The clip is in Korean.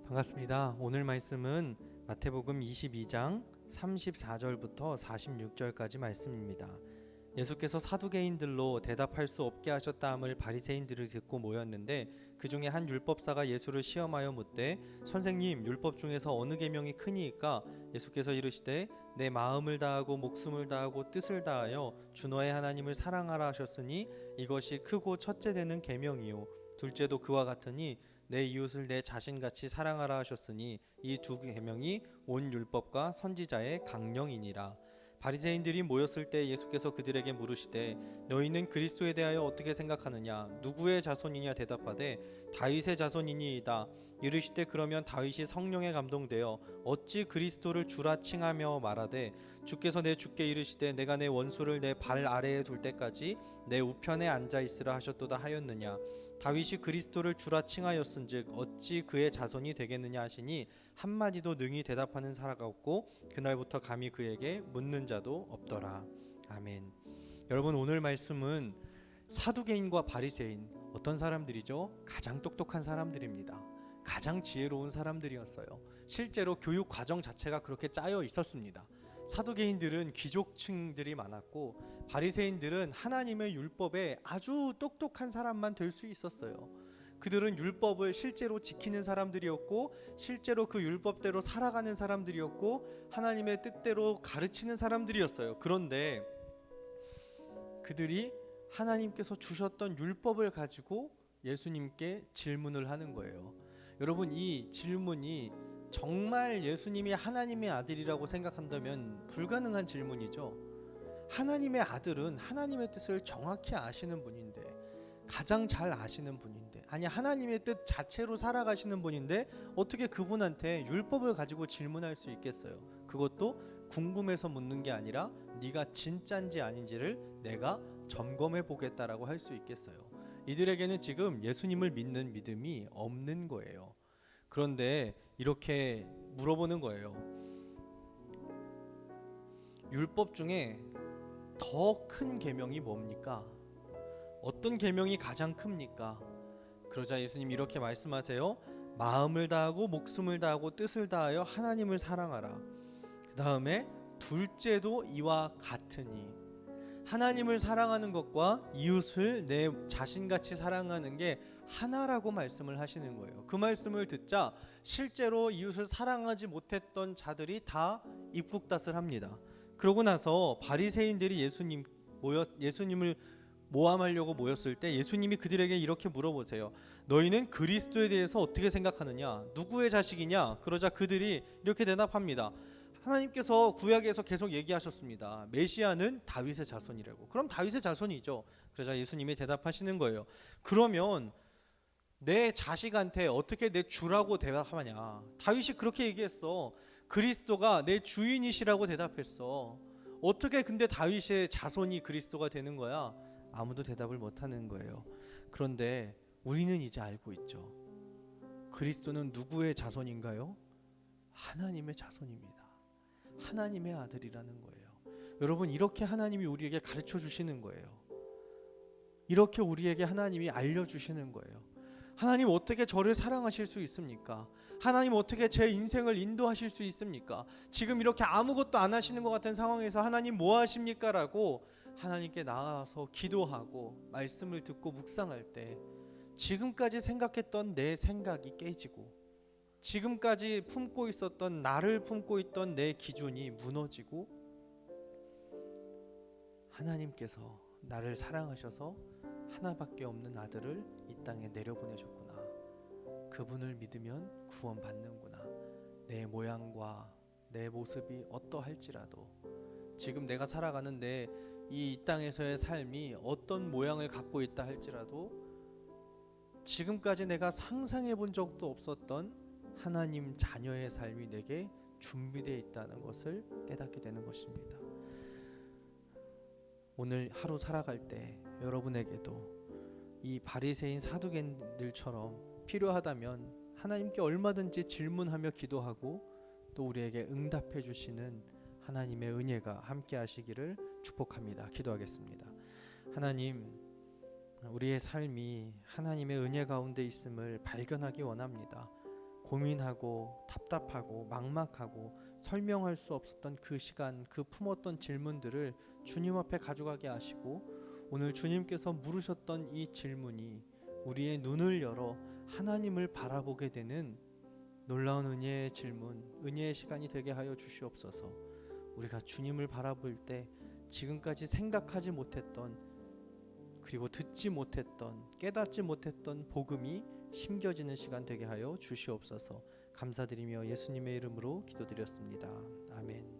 반갑습니다. 오늘 말씀은 마태복음 22장 34절부터 46절까지 말씀입니다. 예수께서 사두개인들로 대답할 수 없게 하셨다함을 바리새인들이 듣고 모였는데 그 중에 한 율법사가 예수를 시험하여 묻되 선생님, 율법 중에서 어느 계명이 크니이까? 예수께서 이르시되 내 마음을 다하고 목숨을 다하고 뜻을 다하여 주 너의 하나님을 사랑하라 하셨으니 이것이 크고 첫째 되는 계명이요 둘째도 그와 같으니 내 이웃을 내 자신같이 사랑하라 하셨으니 이 두 계명이 온 율법과 선지자의 강령이니라. 바리새인들이 모였을 때 예수께서 그들에게 물으시되 너희는 그리스도에 대하여 어떻게 생각하느냐? 누구의 자손이냐? 대답하되 다윗의 자손이니이다. 이르시되 그러면 다윗이 성령에 감동되어 어찌 그리스도를 주라 칭하며 말하되 주께서 내 주께 이르시되 내가 내 원수를 내 발 아래에 둘 때까지 내 우편에 앉아 있으라 하셨도다 하였느냐? 다윗이 그리스도를 주라 칭하였은즉 어찌 그의 자손이 되겠느냐 하시니 한마디도 능히 대답하는 사람가 없고 그날부터 감히 그에게 묻는 자도 없더라. 아멘. 여러분, 오늘 말씀은 사두개인과 바리새인, 어떤 사람들이죠? 가장 똑똑한 사람들입니다. 가장 지혜로운 사람들이었어요. 실제로 교육 과정 자체가 그렇게 짜여 있었습니다. 사두개인들은 귀족층들이 많았고 바리새인들은 하나님의 율법에 아주 똑똑한 사람만 될 수 있었어요. 그들은 율법을 실제로 지키는 사람들이었고 실제로 그 율법대로 살아가는 사람들이었고 하나님의 뜻대로 가르치는 사람들이었어요. 그런데 그들이 하나님께서 주셨던 율법을 가지고 예수님께 질문을 하는 거예요. 여러분, 이 질문이 정말 예수님이 하나님의 아들이라고 생각한다면 불가능한 질문이죠. 하나님의 아들은 하나님의 뜻을 정확히 아시는 분인데, 가장 잘 아시는 분인데, 아니 하나님의 뜻 자체로 살아가시는 분인데 어떻게 그분한테 율법을 가지고 질문할 수 있겠어요? 그것도 궁금해서 묻는 게 아니라 네가 진짜인지 아닌지를 내가 점검해 보겠다라고 할 수 있겠어요? 이들에게는 지금 예수님을 믿는 믿음이 없는 거예요. 그런데 이렇게 물어보는 거예요. 율법 중에 더 큰 계명이 뭡니까? 어떤 계명이 가장 큽니까? 그러자 예수님이 이렇게 말씀하세요. 마음을 다하고 목숨을 다하고 뜻을 다하여 하나님을 사랑하라. 그 다음에 둘째도 이와 같으니, 하나님을 사랑하는 것과 이웃을 내 자신같이 사랑하는 게 하나라고 말씀을 하시는 거예요. 그 말씀을 듣자 실제로 이웃을 사랑하지 못했던 자들이 다 입국닷을 합니다. 그러고 나서 바리새인들이 예수님을 모함하려고 모였을 때 예수님이 그들에게 이렇게 물어보세요. 너희는 그리스도에 대해서 어떻게 생각하느냐? 누구의 자식이냐? 그러자 그들이 이렇게 대답합니다. 하나님께서 구약에서 계속 얘기하셨습니다. 메시아는 다윗의 자손이라고. 그럼 다윗의 자손이죠. 그러자 예수님이 대답하시는 거예요. 그러면 내 자식한테 어떻게 내 주라고 대답하냐? 다윗이 그렇게 얘기했어. 그리스도가 내 주인이시라고 대답했어. 어떻게 근데 다윗의 자손이 그리스도가 되는 거야? 아무도 대답을 못하는 거예요. 그런데 우리는 이제 알고 있죠. 그리스도는 누구의 자손인가요? 하나님의 자손입니다. 하나님의 아들이라는 거예요. 여러분, 이렇게 하나님이 우리에게 가르쳐 주시는 거예요. 이렇게 우리에게 하나님이 알려주시는 거예요. 하나님 어떻게 저를 사랑하실 수 있습니까? 하나님 어떻게 제 인생을 인도하실 수 있습니까? 지금 이렇게 아무것도 안 하시는 것 같은 상황에서 하나님 뭐 하십니까? 라고 하나님께 나아서 기도하고 말씀을 듣고 묵상할 때 지금까지 생각했던 내 생각이 깨지고 지금까지 품고 있었던, 나를 품고 있던 내 기준이 무너지고 하나님께서 나를 사랑하셔서 하나밖에 없는 아들을 이 땅에 내려보내셨구나. 그분을 믿으면 구원받는구나. 내 모양과 내 모습이 어떠할지라도, 지금 내가 살아가는 내 이 땅에서의 삶이 어떤 모양을 갖고 있다 할지라도 지금까지 내가 상상해 본 적도 없었던 하나님 자녀의 삶이 내게 준비되어 있다는 것을 깨닫게 되는 것입니다. 오늘 하루 살아갈 때 여러분에게도 이 바리새인 사두개인들처럼 필요하다면 하나님께 얼마든지 질문하며 기도하고 또 우리에게 응답해 주시는 하나님의 은혜가 함께 하시기를 축복합니다. 기도하겠습니다. 하나님, 우리의 삶이 하나님의 은혜 가운데 있음을 발견하기 원합니다. 고민하고 답답하고 막막하고 설명할 수 없었던 그 시간, 그 품었던 질문들을 주님 앞에 가져가게 하시고 오늘 주님께서 물으셨던 이 질문이 우리의 눈을 열어 하나님을 바라보게 되는 놀라운 은혜의 질문, 은혜의 시간이 되게 하여 주시옵소서. 우리가 주님을 바라볼 때 지금까지 생각하지 못했던, 그리고 듣지 못했던, 깨닫지 못했던 복음이 심겨지는 시간 되게 하여 주시옵소서. 감사드리며 예수님의 이름으로 기도드렸습니다. 아멘.